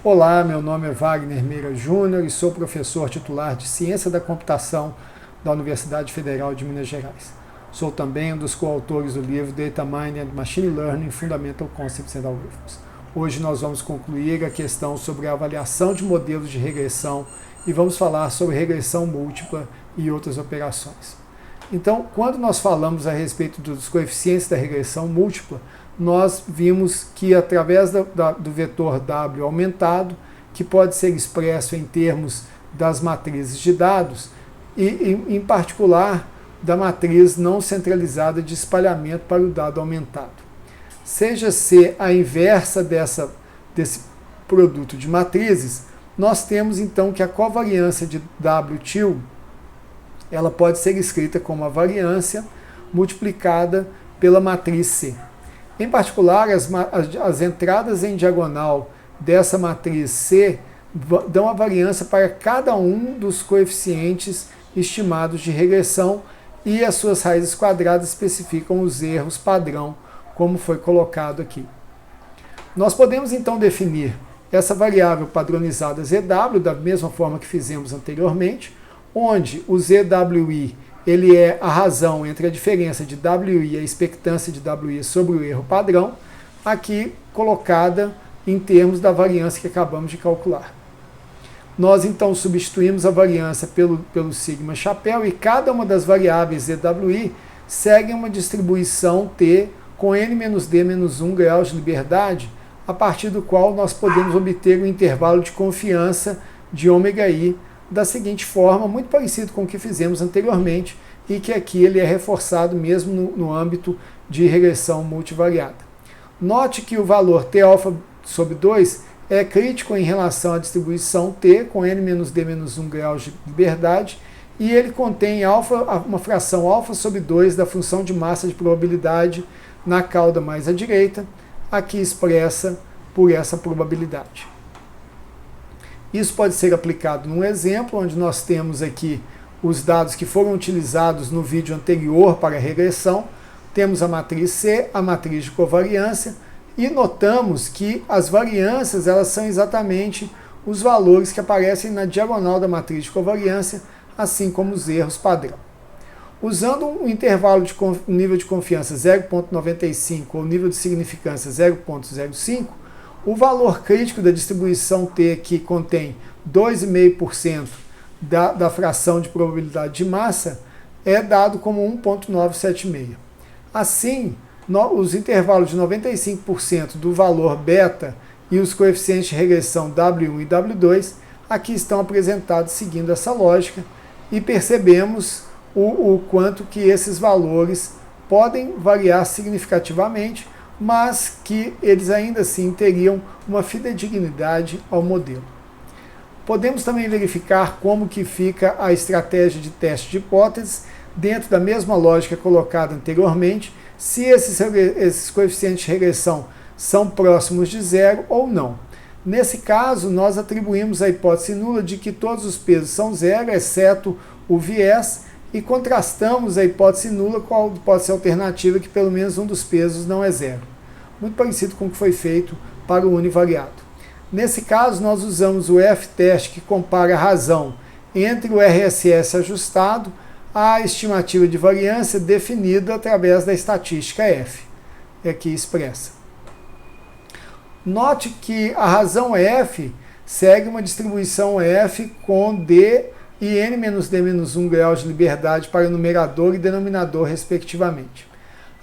Olá, meu nome é Wagner Meira Júnior e sou professor titular de Ciência da Computação da Universidade Federal de Minas Gerais. Sou também um dos coautores do livro Data Mining and Machine Learning Fundamental Concepts and Algorithms. Hoje nós vamos concluir a questão sobre a avaliação de modelos de regressão e vamos falar sobre regressão múltipla e outras operações. Então, quando nós falamos a respeito dos coeficientes da regressão múltipla, nós vimos que através do vetor W aumentado, que pode ser expresso em termos das matrizes de dados, e em particular da matriz não centralizada de espalhamento para o dado aumentado. Seja C a inversa desse produto de matrizes, nós temos então que a covariância de W-til ela pode ser escrita como a variância multiplicada pela matriz C. Em particular, as entradas em diagonal dessa matriz C dão a variância para cada um dos coeficientes estimados de regressão e as suas raízes quadradas especificam os erros padrão, como foi colocado aqui. Nós podemos então definir essa variável padronizada ZW da mesma forma que fizemos anteriormente, onde o ZWI ele é a razão entre a diferença de WI e a expectância de WI sobre o erro padrão, aqui colocada em termos da variância que acabamos de calcular. Nós então substituímos a variância pelo sigma chapéu e cada uma das variáveis ZWI segue uma distribuição T com n-d-1 graus de liberdade, a partir do qual nós podemos obter um intervalo de confiança de ômega-i da seguinte forma, muito parecido com o que fizemos anteriormente e que aqui ele é reforçado mesmo no âmbito de regressão multivariada. Note que o valor Tα sobre 2 é crítico em relação à distribuição T com n-d-1 graus de liberdade e ele contém uma fração α sobre 2 da função de massa de probabilidade na cauda mais à direita, aqui expressa por essa probabilidade. Isso pode ser aplicado num exemplo, onde nós temos aqui os dados que foram utilizados no vídeo anterior para a regressão. Temos a matriz C, a matriz de covariância, e notamos que as variâncias elas são exatamente os valores que aparecem na diagonal da matriz de covariância, assim como os erros padrão. Usando um intervalo de nível de confiança 0,95 ou nível de significância 0,05, o valor crítico da distribuição T, que contém 2,5% da fração de probabilidade de massa, é dado como 1,976. Assim, os intervalos de 95% do valor beta e os coeficientes de regressão W1 e W2 aqui estão apresentados seguindo essa lógica e percebemos o quanto que esses valores podem variar significativamente, mas que eles ainda assim teriam uma fidedignidade ao modelo. Podemos também verificar como que fica a estratégia de teste de hipóteses dentro da mesma lógica colocada anteriormente, se esses coeficientes de regressão são próximos de zero ou não. Nesse caso, nós atribuímos a hipótese nula de que todos os pesos são zero, exceto o viés, e contrastamos a hipótese nula com a hipótese alternativa que pelo menos um dos pesos não é zero. Muito parecido com o que foi feito para o univariado. Nesse caso, nós usamos o F-teste, que compara a razão entre o RSS ajustado à estimativa de variância definida através da estatística F, aqui expressa. Note que a razão F segue uma distribuição F com D e n-d-1 graus de liberdade para numerador e denominador, respectivamente.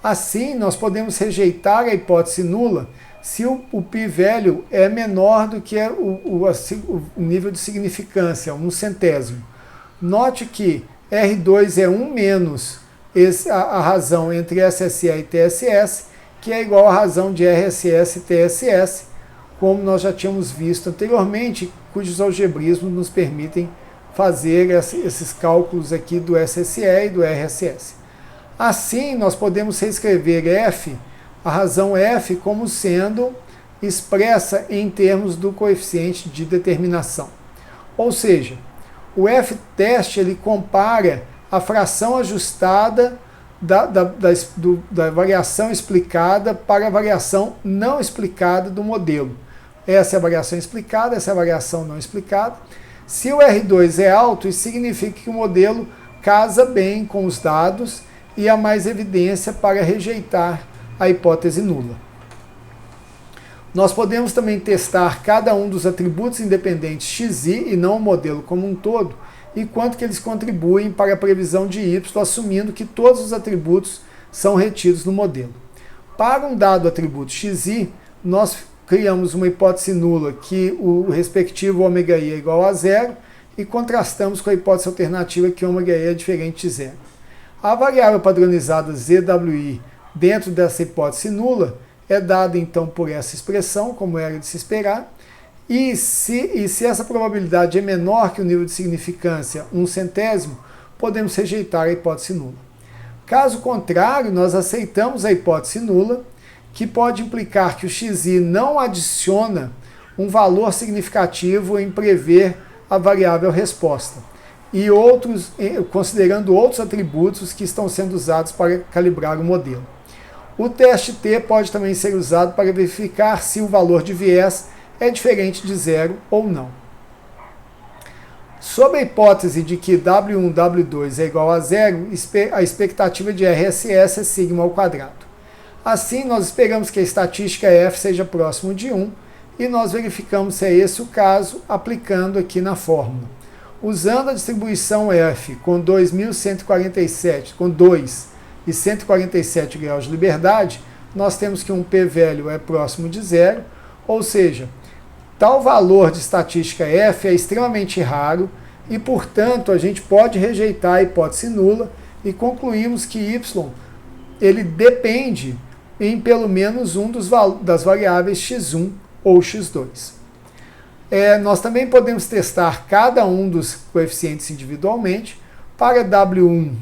Assim, nós podemos rejeitar a hipótese nula se o π-value é menor do que o nível de significância, 1/100. Note que R2 é 1 menos a razão entre SSE e TSS, que é igual à razão de RSS e TSS, como nós já tínhamos visto anteriormente, cujos algebrismos nos permitem fazer esses cálculos aqui do SSE e do RSS. Assim, nós podemos reescrever F, a razão F, como sendo expressa em termos do coeficiente de determinação. Ou seja, o F-teste ele compara a fração ajustada da variação explicada para a variação não explicada do modelo. Essa é a variação explicada, essa é a variação não explicada. Se o R2 é alto, isso significa que o modelo casa bem com os dados e há mais evidência para rejeitar a hipótese nula. Nós podemos também testar cada um dos atributos independentes xi e não o modelo como um todo, e quanto que eles contribuem para a previsão de y, assumindo que todos os atributos são retidos no modelo. Para um dado atributo xi, nós criamos uma hipótese nula que o respectivo ômega i é igual a zero e contrastamos com a hipótese alternativa que ômega i é diferente de zero. A variável padronizada ZWI dentro dessa hipótese nula é dada então por essa expressão, como era de se esperar, e se essa probabilidade é menor que o nível de significância 1/100, podemos rejeitar a hipótese nula. Caso contrário, nós aceitamos a hipótese nula, que pode implicar que o xi não adiciona um valor significativo em prever a variável resposta, e considerando outros atributos que estão sendo usados para calibrar o modelo. O teste T pode também ser usado para verificar se o valor de viés é diferente de zero ou não. Sob a hipótese de que W1, W2 é igual a zero, a expectativa de RSS é sigma ao quadrado. Assim, nós esperamos que a estatística F seja próximo de 1 e nós verificamos se é esse o caso aplicando aqui na fórmula. Usando a distribuição F com 2.147, com 2 e 147 graus de liberdade, nós temos que um p-value é próximo de zero, ou seja, tal valor de estatística F é extremamente raro e, portanto, a gente pode rejeitar a hipótese nula e concluímos que y ele depende em pelo menos um das variáveis x1 ou x2. Nós também podemos testar cada um dos coeficientes individualmente. Para W1,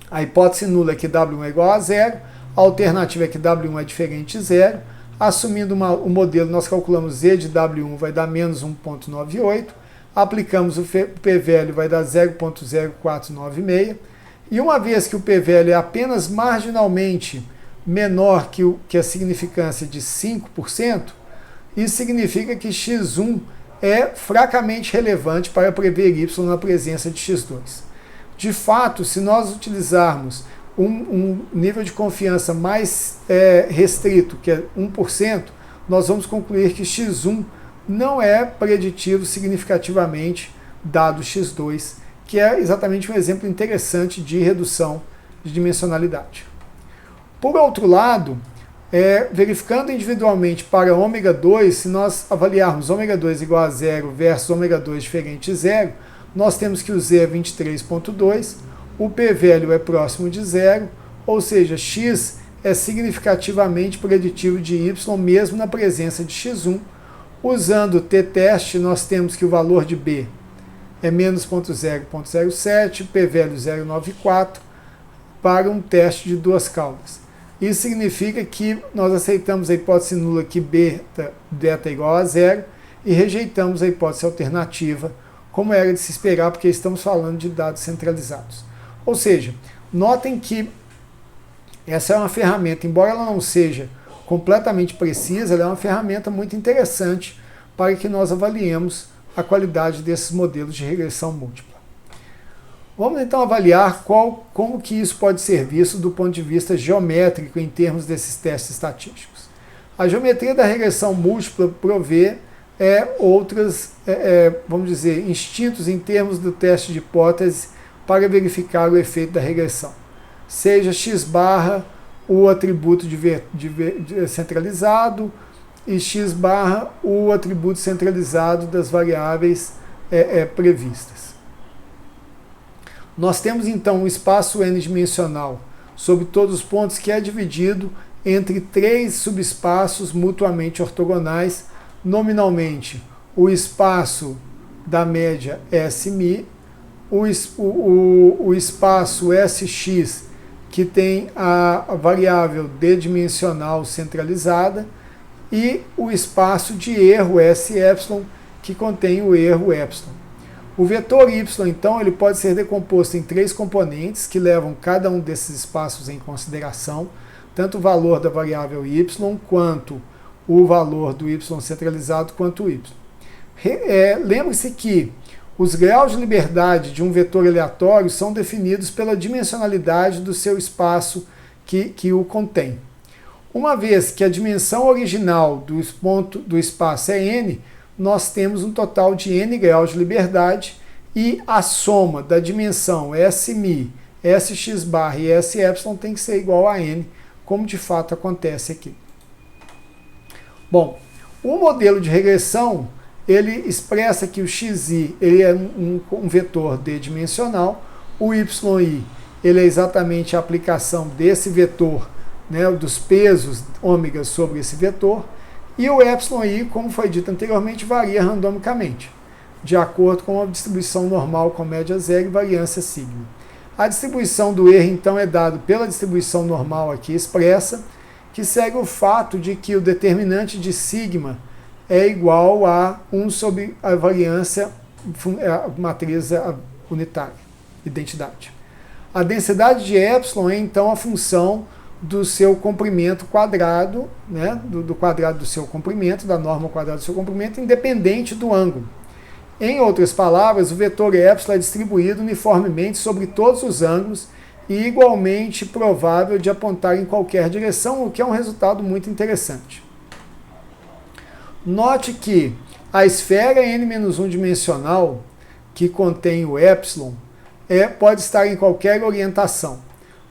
a hipótese nula é que W1 é igual a zero, a alternativa é que W1 é diferente de zero. Assumindo o modelo, nós calculamos Z de W1 vai dar menos 1,98, aplicamos o p-value, vai dar 0,0496, e uma vez que o p-value é apenas marginalmente menor que a significância de 5%, isso significa que x1 é fracamente relevante para prever y na presença de x2. De fato, se nós utilizarmos um nível de confiança mais restrito, que é 1%, nós vamos concluir que x1 não é preditivo significativamente dado x2, que é exatamente um exemplo interessante de redução de dimensionalidade. Por outro lado, verificando individualmente para ômega 2, se nós avaliarmos ômega 2 igual a zero versus ômega 2 diferente de zero, nós temos que o Z é 23,2, o p-value é próximo de zero, ou seja, x é significativamente preditivo de y mesmo na presença de x1. Usando o t-teste, nós temos que o valor de b é menos 0,007, p-value 0,94, para um teste de duas caudas. Isso significa que nós aceitamos a hipótese nula que beta é igual a zero e rejeitamos a hipótese alternativa, como era de se esperar, porque estamos falando de dados centralizados. Ou seja, notem que essa é uma ferramenta, embora ela não seja completamente precisa, ela é uma ferramenta muito interessante para que nós avaliemos a qualidade desses modelos de regressão múltipla. Vamos então avaliar como que isso pode ser visto do ponto de vista geométrico em termos desses testes estatísticos. A geometria da regressão múltipla provê outras, vamos dizer, instintos em termos do teste de hipótese para verificar o efeito da regressão. Seja x barra o atributo centralizado e x barra o atributo centralizado das variáveis previstas. Nós temos então um espaço n-dimensional sobre todos os pontos que é dividido entre três subespaços mutuamente ortogonais, nominalmente o espaço da média SMI, o espaço SX, que tem a variável d-dimensional centralizada, e o espaço de erro SY, que contém o erro epsilon. O vetor y, então, ele pode ser decomposto em três componentes que levam cada um desses espaços em consideração, tanto o valor da variável y quanto o valor do y centralizado quanto o y. Lembre-se que os graus de liberdade de um vetor aleatório são definidos pela dimensionalidade do seu espaço que o contém. Uma vez que a dimensão original do espaço é n, nós temos um total de n graus de liberdade e a soma da dimensão Smi, Sx bar e Sy tem que ser igual a n, como de fato acontece aqui. Bom, o modelo de regressão, ele expressa que o xi ele é um vetor d-dimensional, o yi ele é exatamente a aplicação desse vetor, né, dos pesos ômega sobre esse vetor, e o εi, como foi dito anteriormente, varia randomicamente, de acordo com a distribuição normal com média zero e variância sigma. A distribuição do erro, então, é dada pela distribuição normal aqui expressa, que segue o fato de que o determinante de sigma é igual a 1 sobre a variância, a matriz unitária, identidade. A densidade de epsilon é, então, a função do seu comprimento quadrado, né, do quadrado do seu comprimento, da norma ao quadrado do seu comprimento, independente do ângulo. Em outras palavras, o vetor epsilon é distribuído uniformemente sobre todos os ângulos e igualmente provável de apontar em qualquer direção, o que é um resultado muito interessante. Note que a esfera n-1 dimensional, que contém o epsilon, pode estar em qualquer orientação.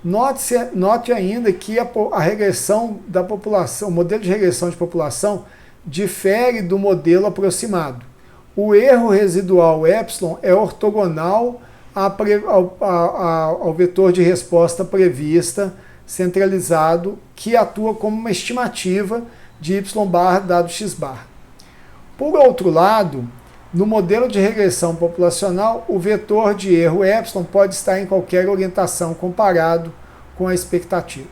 Note ainda que a regressão da população, o modelo de regressão de população, difere do modelo aproximado. O erro residual epsilon é ortogonal ao vetor de resposta prevista, centralizado, que atua como uma estimativa de y bar dado x bar. Por outro lado, no modelo de regressão populacional, o vetor de erro epsilon pode estar em qualquer orientação comparado com a expectativa.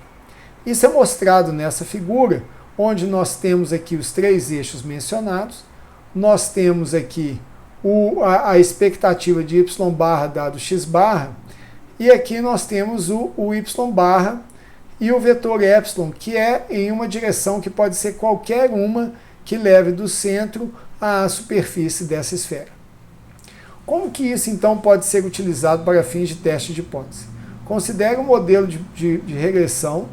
Isso é mostrado nessa figura, onde nós temos aqui os três eixos mencionados, nós temos aqui a expectativa de y barra dado x barra, e aqui nós temos o y barra e o vetor epsilon, que é em uma direção que pode ser qualquer uma que leve do centro à superfície dessa esfera. Como que isso então pode ser utilizado para fins de teste de hipótese? Considere um modelo de regressão,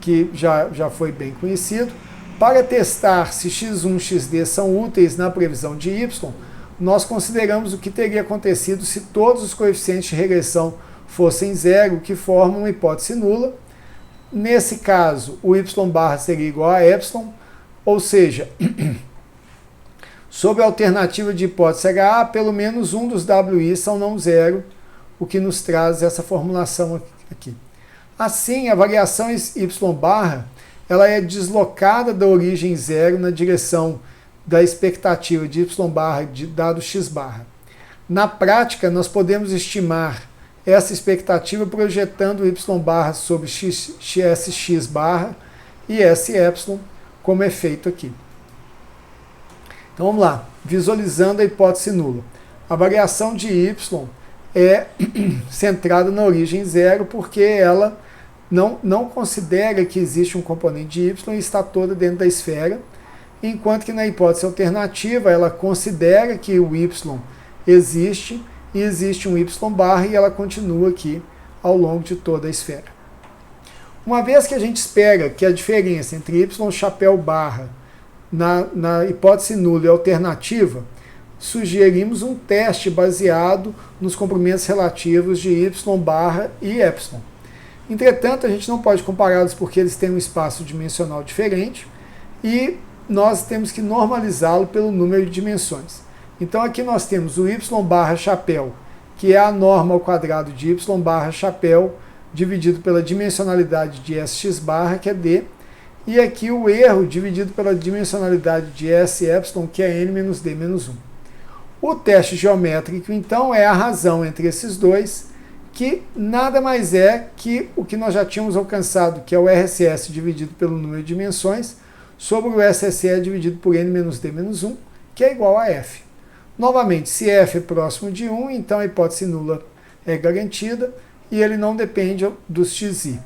que já foi bem conhecido. Para testar se x1 e xd são úteis na previsão de y, nós consideramos o que teria acontecido se todos os coeficientes de regressão fossem zero, o que forma uma hipótese nula. Nesse caso, o y barra seria igual a epsilon, ou seja, sob a alternativa de hipótese HA, pelo menos um dos WI são não zero, o que nos traz essa formulação aqui. Assim, a variação y barra ela é deslocada da origem zero na direção da expectativa de y barra dado x barra. Na prática, nós podemos estimar essa expectativa projetando y barra sobre sx barra e s epsilon, como é feito aqui. Então vamos lá, visualizando a hipótese nula. A variação de y é centrada na origem zero, porque ela não considera que existe um componente de y e está toda dentro da esfera, enquanto que na hipótese alternativa ela considera que o y existe e existe um y barra e ela continua aqui ao longo de toda a esfera. Uma vez que a gente espera que a diferença entre y chapéu barra na hipótese nula e alternativa, sugerimos um teste baseado nos comprimentos relativos de y barra e epsilon. Entretanto, a gente não pode compará-los porque eles têm um espaço dimensional diferente e nós temos que normalizá-lo pelo número de dimensões. Então aqui nós temos o y barra chapéu, que é a norma ao quadrado de y barra chapéu, dividido pela dimensionalidade de sx barra, que é d, e aqui o erro dividido pela dimensionalidade de s epsilon, que é n menos d menos 1. O teste geométrico, então, é a razão entre esses dois, que nada mais é que o que nós já tínhamos alcançado, que é o RSS dividido pelo número de dimensões, sobre o SSE dividido por n menos d menos 1, que é igual a f. Novamente, se f é próximo de 1, então a hipótese nula é garantida e ele não depende dos xi.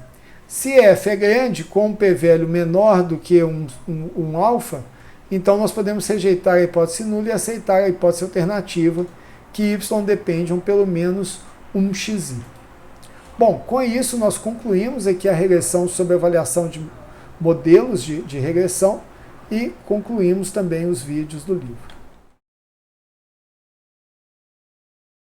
Se f é grande, com um p-velho menor do que um alfa, então nós podemos rejeitar a hipótese nula e aceitar a hipótese alternativa, que y depende de pelo menos 1xi. Bom, com isso nós concluímos aqui a regressão sobre avaliação de modelos de regressão e concluímos também os vídeos do livro.